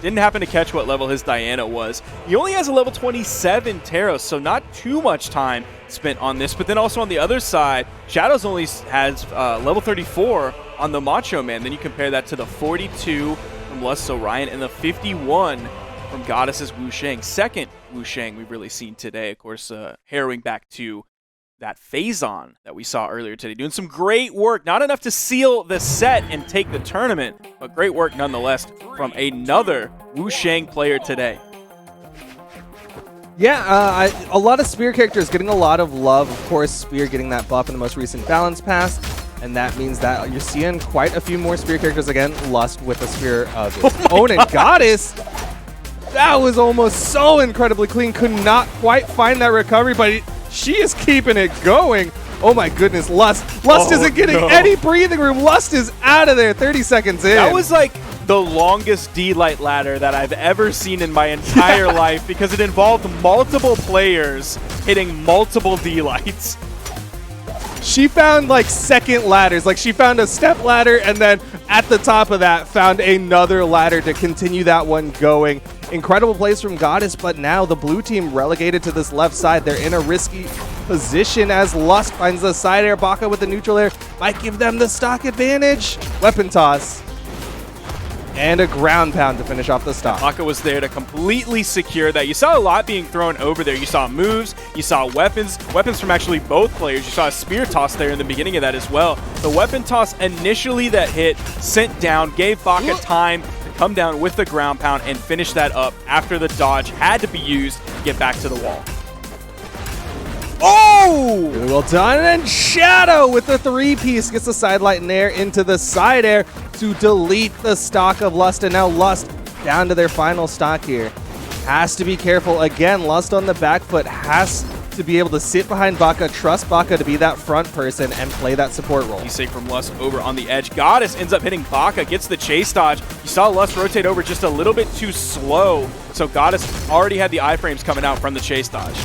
Didn't happen to catch what level his Diana was. He only has a level 27 Teros, so not too much time spent on this. But then also on the other side, Shadoww only has level 34 on the Macho Man. Then you compare that to the 42 from Lust's Orion and the 51 from Goddess's Wu Shang. Second Wu Shang we've really seen today. Of course, harrowing back to that Phazon that we saw earlier today. Doing some great work. Not enough to seal the set and take the tournament, but great work nonetheless from another Wu Shang player today. Yeah, a lot of Spear characters getting a lot of love. Of course, Spear getting that buff in the most recent Balance Pass, and that means that you're seeing quite a few more Spear characters again. Lust with a Spear of his own, and Goddess. That was almost so incredibly clean. Could not quite find that recovery, but she is keeping it going. Oh my goodness, Lust. Lust isn't getting any breathing room. Lust is out of there 30 seconds in. That was like the longest D-Light ladder that I've ever seen in my entire life because it involved multiple players hitting multiple D-Lights. She found like second ladders. Like she found a step ladder and then at the top of that found another ladder to continue that one going. Incredible plays from Goddess, but now the blue team relegated to this left side. They're in a risky position as Lust finds the side air. Baka with the neutral air might give them the stock advantage. Weapon toss. And a ground pound to finish off the stock. Baka was there to completely secure that. You saw a lot being thrown over there. You saw moves, you saw weapons from actually both players. You saw a spear toss there in the beginning of that as well. The weapon toss initially that hit, sent down, gave Baka time to come down with the ground pound and finish that up after the dodge had to be used to get back to the wall. Oh! Really well done. And Shadoww with the three-piece gets the side light in there into the side air to delete the stock of Lust. And now Lust down to their final stock here. Has to be careful. Again, Lust on the back foot has to be able to sit behind Baka, trust Baka to be that front person and play that support role. He's safe from Lust over on the edge. Goddess ends up hitting Baka, gets the chase dodge. You saw Lust rotate over just a little bit too slow. So Goddess already had the iframes coming out from the chase dodge.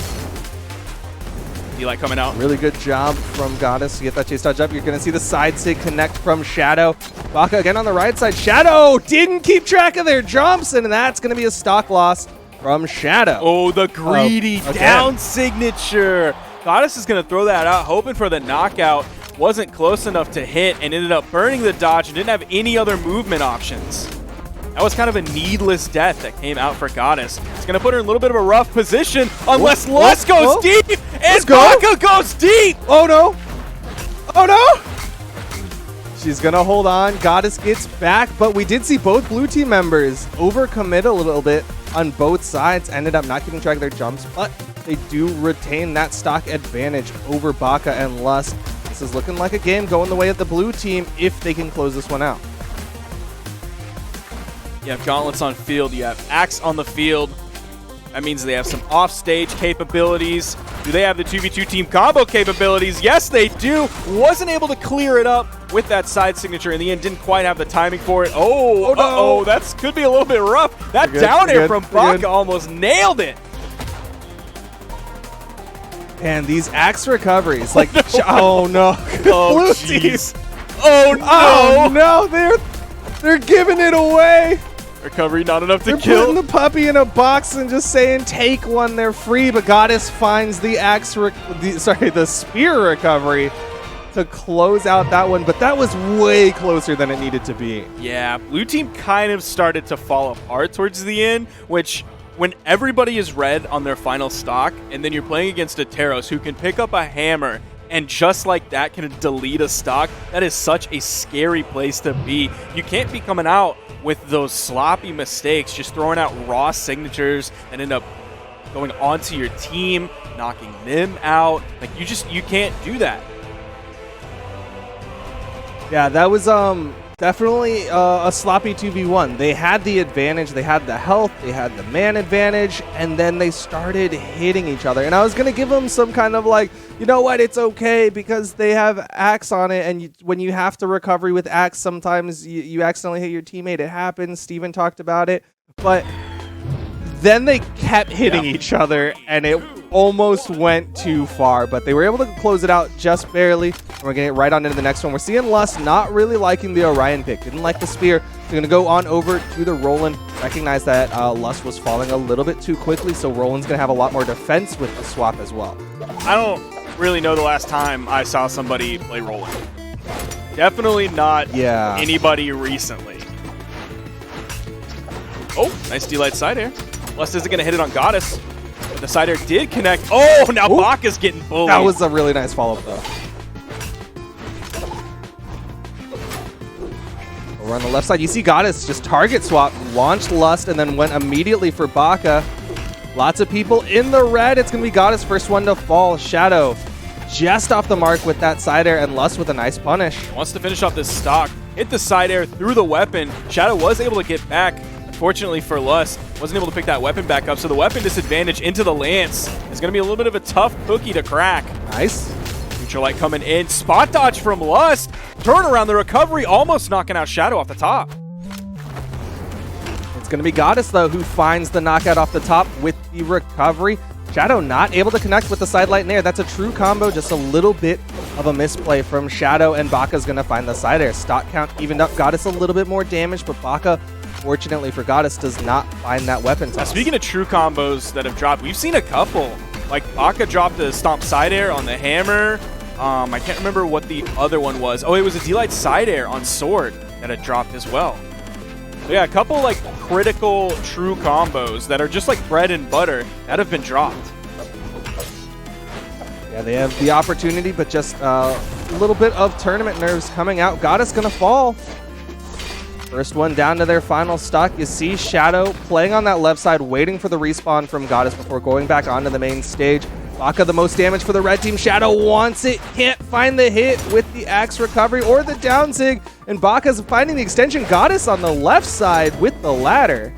D-Light coming out. Really good job from Goddess to get that chase dodge up. You're going to see the side sig connect from Shadoww. Baka again on the right side. Shadoww didn't keep track of their jumps, and that's going to be a stock loss from Shadoww. Oh, the greedy down signature. Goddess is going to throw that out, hoping for the knockout. Wasn't close enough to hit and ended up burning the dodge and didn't have any other movement options. That was kind of a needless death that came out for Goddess. It's going to put her in a little bit of a rough position unless Lust goes deep and Baka goes deep. Oh, no. Oh, no. She's going to hold on. Goddess gets back, but we did see both blue team members overcommit a little bit on both sides. Ended up not keeping track of their jumps, but they do retain that stock advantage over Baka and Lust. This is looking like a game going the way of the blue team if they can close this one out. You have Gauntlets on field, you have Axe on the field. That means they have some off-stage capabilities. Do they have the 2v2 team combo capabilities? Yes, they do. Wasn't able to clear it up with that side signature in the end. Didn't quite have the timing for it. Oh, uh-oh, that could be a little bit rough. That down air from Baka almost nailed it. And these Axe recoveries, like, oh no. Oh, jeez. Oh, no. Oh, no, they're giving it away. Recovery not enough to They're kill. putting the puppy in a box and just saying, take one, they're free. But Goddess finds the the spear recovery to close out that one. But that was way closer than it needed to be. Yeah, blue team kind of started to fall apart towards the end, which when everybody is red on their final stock, and then you're playing against a Teros who can pick up a hammer and just like that can delete a stock, that is such a scary place to be. You can't be coming out with those sloppy mistakes, just throwing out raw signatures and end up going onto your team, knocking them out. Like you can't do that. Yeah, that was definitely a sloppy 2v1. They had the advantage, they had the health, they had the man advantage, and then they started hitting each other. And I was going to give them some kind of like, you know what, it's okay because they have Axe on it, and when you have to recovery with Axe, sometimes you accidentally hit your teammate. It happens. Steven talked about it. But then they kept hitting each other, and it almost went too far, but they were able to close it out just barely. And we're getting it right on into the next one. We're seeing Lust not really liking the Orion pick. Didn't like the spear. They're going to go on over to the Roland. Recognize that Lust was falling a little bit too quickly, so Roland's going to have a lot more defense with the swap as well. I don't really know the last time I saw somebody play Roland. Definitely not anybody recently. Oh, nice D-Light side air. Lust isn't going to hit it on Goddess, but the side air did connect. Oh, now Baka's getting bullied. That was a really nice follow-up, though. Over on the left side, you see Goddess just target swap, launched Lust, and then went immediately for Baka. Lots of people in the red. It's going to be Goddess first one to fall. Shadoww just off the mark with that side air, and Lust with a nice punish. Wants to finish off this stock. Hit the side air through the weapon. Shadoww was able to get back. Fortunately for Lust, wasn't able to pick that weapon back up, so the weapon disadvantage into the Lance is going to be a little bit of a tough cookie to crack. Nice. Future Light coming in. Spot dodge from Lust. Turn around the recovery, almost knocking out Shadoww off the top. It's going to be Goddess, though, who finds the knockout off the top with the recovery. Shadoww not able to connect with the side light and air. That's a true combo, just a little bit of a misplay from Shadoww, and Baka's going to find the side air. Stock count evened up. Goddess a little bit more damage, but Baka, fortunately for Goddess, does not find that weapon toss. Speaking of true combos that have dropped, we've seen a couple. Like Baka dropped the stomp side air on the hammer. I can't remember what the other one was. Oh, it was a D-Light side air on Sword that had dropped as well. So yeah, a couple like critical true combos that are just like bread and butter that have been dropped. Yeah, they have the opportunity, but just a little bit of tournament nerves coming out. Goddess gonna fall. First one down to their final stock. You see Shadoww playing on that left side, waiting for the respawn from Goddess before going back onto the main stage. Baka the most damage for the red team. Shadoww wants it, can't find the hit with the axe recovery or the down sig, and Baka's finding the extension. Goddess on the left side with the ladder.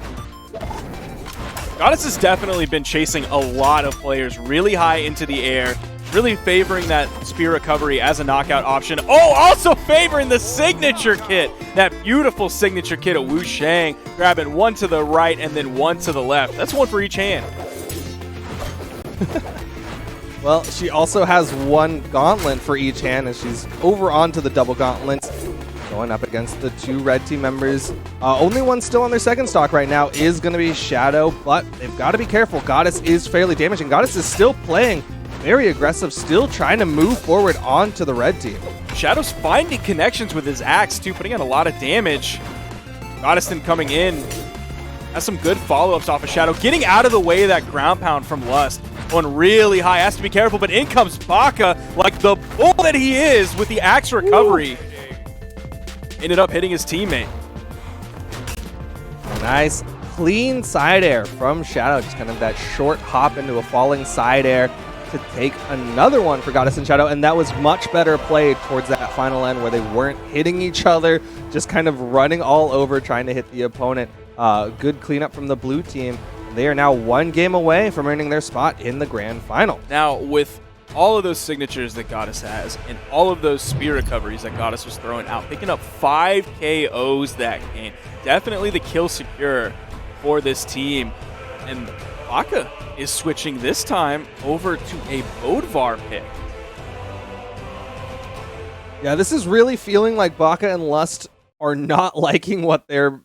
Goddess has definitely been chasing a lot of players really high into the air, really favoring that spear recovery as a knockout option. Oh, also favoring the signature kit. That beautiful signature kit of Wu Shang, grabbing one to the right and then one to the left. That's one for each hand. Well, she also has one gauntlet for each hand, and she's over onto the double gauntlets, going up against the two red team members. Only one still on their second stock right now is going to be Shadoww, but they've got to be careful. Goddess is fairly damaged, and Goddess is still playing very aggressive, still trying to move forward onto the red team. Shadow's finding connections with his axe, too, putting in a lot of damage. Goddess then coming in. Has some good follow-ups off of Shadoww. Getting out of the way of that ground pound from Lust. Going really high. Has to be careful, but in comes Baka like the bull that he is with the axe recovery. Ended up hitting his teammate. Nice clean side air from Shadoww. Just kind of that short hop into a falling side air to take another one for Goddess and Shadoww, and that was much better played towards that final end where they weren't hitting each other, just kind of running all over trying to hit the opponent. Good cleanup from the blue team. They are now one game away from earning their spot in the grand final. Now, with all of those signatures that Goddess has and all of those spear recoveries that Goddess was throwing out, picking up 5 KOs that game, definitely the kill secure for this team. And Baka is switching this time over to a Bodvar pick. Yeah, this is really feeling like Baka and Lust are not liking what their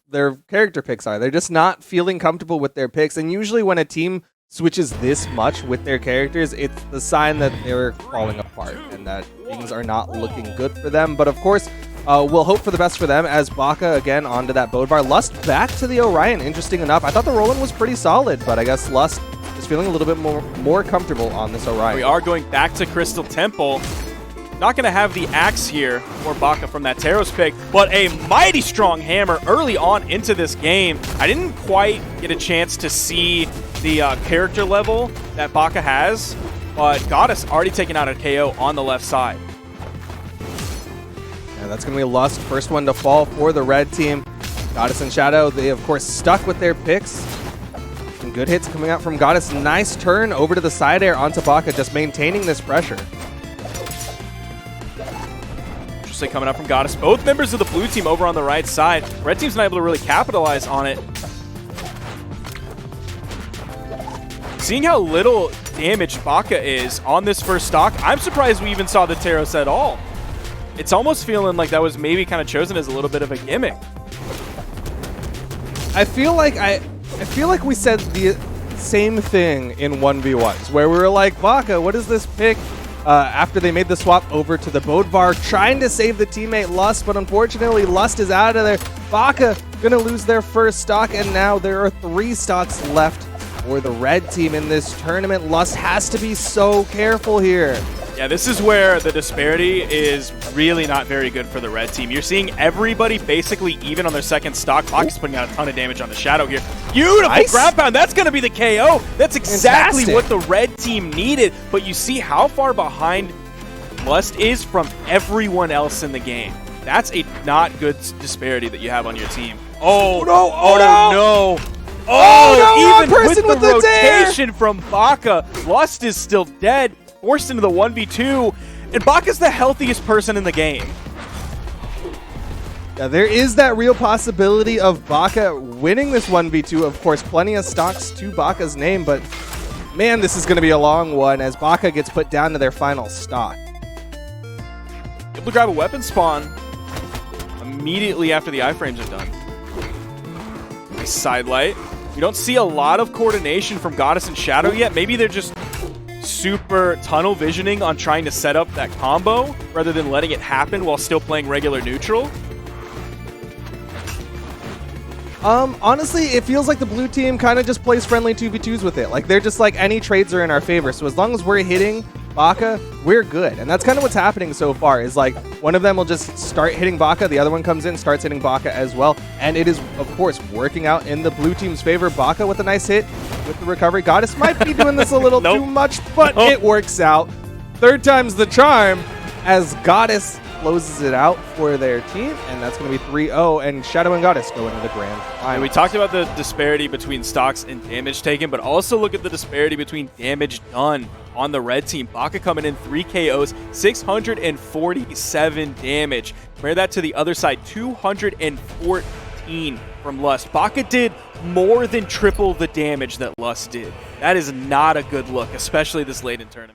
character picks are. They're just not feeling comfortable with their picks. And usually when a team switches this much with their characters, it's the sign that they're falling apart and that things are not looking good for them. But of course, we'll hope for the best for them as Baka again onto that Bodvar. Lust back to the Orion, interesting enough. I thought the Roland was pretty solid, but I guess Lust is feeling a little bit more comfortable on this Orion. We are going back to Crystal Temple. Not going to have the axe here for Baka from that Taros pick, but a mighty strong hammer early on into this game. I didn't quite get a chance to see the character level that Baka has, but Goddess already taken out a KO on the left side. And that's going to be Lust, first one to fall for the red team. Goddess and Shadoww, they of course stuck with their picks. Some good hits coming out from Goddess. Nice turn over to the side air onto Baka, just maintaining this pressure. Coming up from Goddess. Both members of the blue team over on the right side. Red team's not able to really capitalize on it. Seeing how little damage Baka is on this first stock, I'm surprised we even saw the Taros at all. It's almost feeling like that was maybe kind of chosen as a little bit of a gimmick. I feel like we said the same thing in 1v1s, where we were like, Baka, what is this pick? After they made the swap over to the Bodvar, trying to save the teammate Lust, but unfortunately Lust is out of there. Baka gonna lose their first stock, and now there are 3 stocks left for the red team in this tournament. Lust has to be so careful here. Yeah, this is where the disparity is really not very good for the red team. You're seeing everybody basically even on their second stock. Baka's putting out a ton of damage on the Shadoww here. Beautiful Nice. ground pound. That's going to be the KO. That's exactly Fantastic. what the red team needed. But you see how far behind Lust is from everyone else in the game. That's a not good disparity that you have on your team. Oh, no, no. Oh, no, even wrong person with the with the dare. rotation from Baka, Lust is still dead. Forced into the 1v2, and Baka's the healthiest person in the game. Yeah, there is that real possibility of Baka winning this 1v2. Of course, plenty of stocks to Baka's name, but man, this is going to be a long one as Baka gets put down to their final stock. Able to grab a weapon spawn immediately after the iframes are done. Nice sidelight. We don't see a lot of coordination from Goddess and Shadoww yet. Maybe they're just super tunnel visioning on trying to set up that combo rather than letting it happen while still playing regular neutral. Honestly, it feels like the blue team kind of just plays friendly 2v2s with it. Like, they're just like, any trades are in our favor. So as long as we're hitting Baka, we're good. And that's kind of what's happening so far, is like one of them will just start hitting Baka, the other one comes in, starts hitting Baka as well. And it is, of course, working out in the blue team's favor. Baka with a nice hit with the recovery. Goddess might be doing this a little Nope. too much, but it works out. Third time's the charm as Goddess closes it out for their team, and that's going to be 3-0, and Shadoww and Goddess go into the grand final. And we talked about the disparity between stocks and damage taken, but also look at the disparity between damage done on the red team. Baka coming in 3 KOs, 647 damage. Compare that to the other side, 214 from Lust. Baka did more than triple the damage that Lust did. That is not a good look, especially this late in tournament.